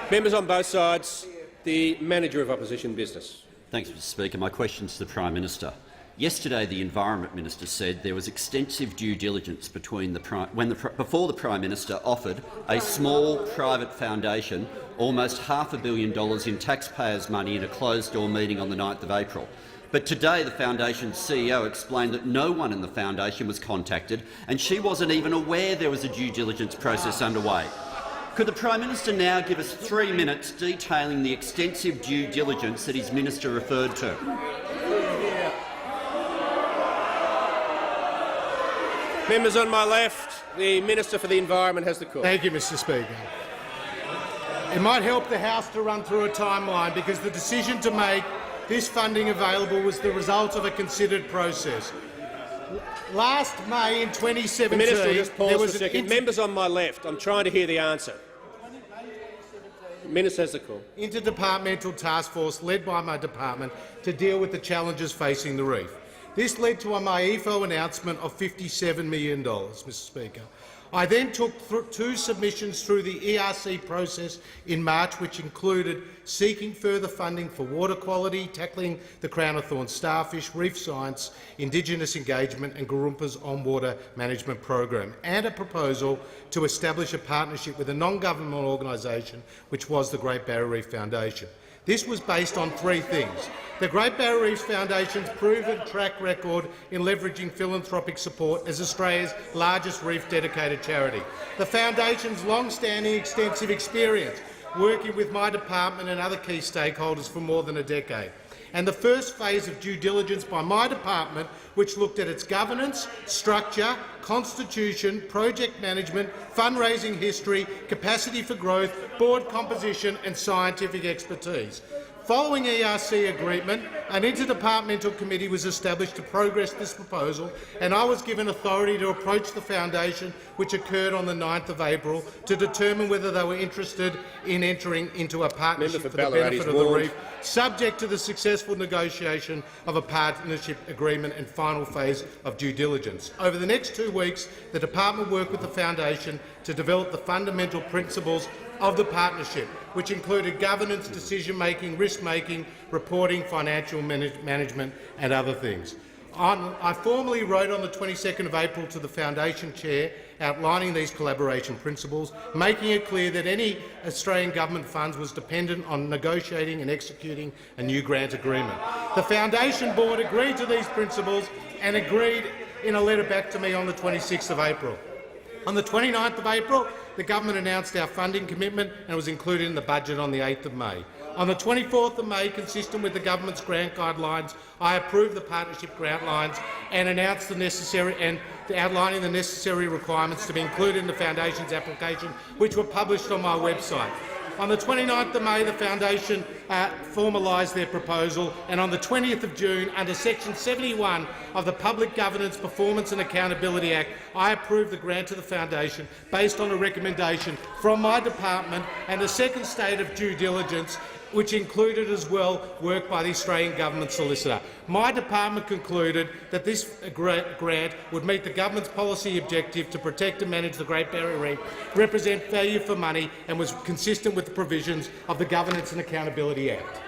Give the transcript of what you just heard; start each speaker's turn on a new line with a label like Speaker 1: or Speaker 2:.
Speaker 1: Members on both sides, the Manager of Opposition Business.
Speaker 2: Thanks, Mr Speaker. My question is to the Prime Minister. Yesterday, the Environment Minister said there was extensive due diligence before the Prime Minister offered a small private foundation almost $500 million in taxpayers' money in a closed-door meeting on the 9th of April. But today the Foundation's CEO explained that no one in the Foundation was contacted and she wasn't even aware there was a due diligence process underway. Could the Prime Minister now give us 3 minutes detailing the extensive due diligence that his minister referred to?
Speaker 1: Members on my left, the Minister for the Environment has the call.
Speaker 3: Thank you, Mr Speaker. It might help the House to run through a timeline because the decision to make this funding available was the result of a considered process. Last May in 2017,
Speaker 1: the Minister will just pause
Speaker 3: there
Speaker 1: for
Speaker 3: was
Speaker 1: a second. Members on my left, I'm trying to hear the answer. The Minister has the call.
Speaker 3: Interdepartmental task force led by my department to deal with the challenges facing the reef. This led to a MyEFO announcement of $57 million, Mr Speaker. I then took 2 submissions through the ERC process in March, which included seeking further funding for water quality, tackling the Crown of Thorns starfish, reef science, Indigenous engagement and Garumpa's on-water management program, and a proposal to establish a partnership with a non-governmental organisation, which was the Great Barrier Reef Foundation. This was based on 3 things: the Great Barrier Reef Foundation's proven track record in leveraging philanthropic support as Australia's largest reef-dedicated charity, the Foundation's long-standing extensive experience working with my department and other key stakeholders for more than a decade, and the first phase of due diligence by my department, which looked at its governance, structure, constitution, project management, fundraising history, capacity for growth, board composition and scientific expertise. Following ERC agreement, an interdepartmental committee was established to progress this proposal, and I was given authority to approach the Foundation, which occurred on the 9th of April, to determine whether they were interested in entering into a partnership for the benefit of the reef, subject to the successful negotiation of a partnership agreement and final phase of due diligence. Over the next 2 weeks, the department worked with the Foundation to develop the fundamental principles of the partnership, which included governance, decision-making, risk-making, reporting, financial management and other things. I formally wrote on the 22nd of April to the Foundation Chair outlining these collaboration principles, making it clear that any Australian government funds was dependent on negotiating and executing a new grant agreement. The Foundation Board agreed to these principles and agreed in a letter back to me on the 26th of April. On the 29th of April, the government announced our funding commitment and was included in the budget on the 8th of May. On the 24th of May, consistent with the government's grant guidelines, I approved the partnership grant lines and announced outlining the necessary requirements to be included in the Foundation's application, which were published on my website. On the 29th of May, the Foundation formalised their proposal, and on the 20th of June, under Section 71 of the Public Governance, Performance and Accountability Act, I approved the grant to the Foundation based on a recommendation from my department and the second stage of due diligence, which included as well work by the Australian Government Solicitor. My department concluded that this grant would meet the government's policy objective to protect and manage the Great Barrier Reef, represent value for money and was consistent with the provisions of the Governance and Accountability Act.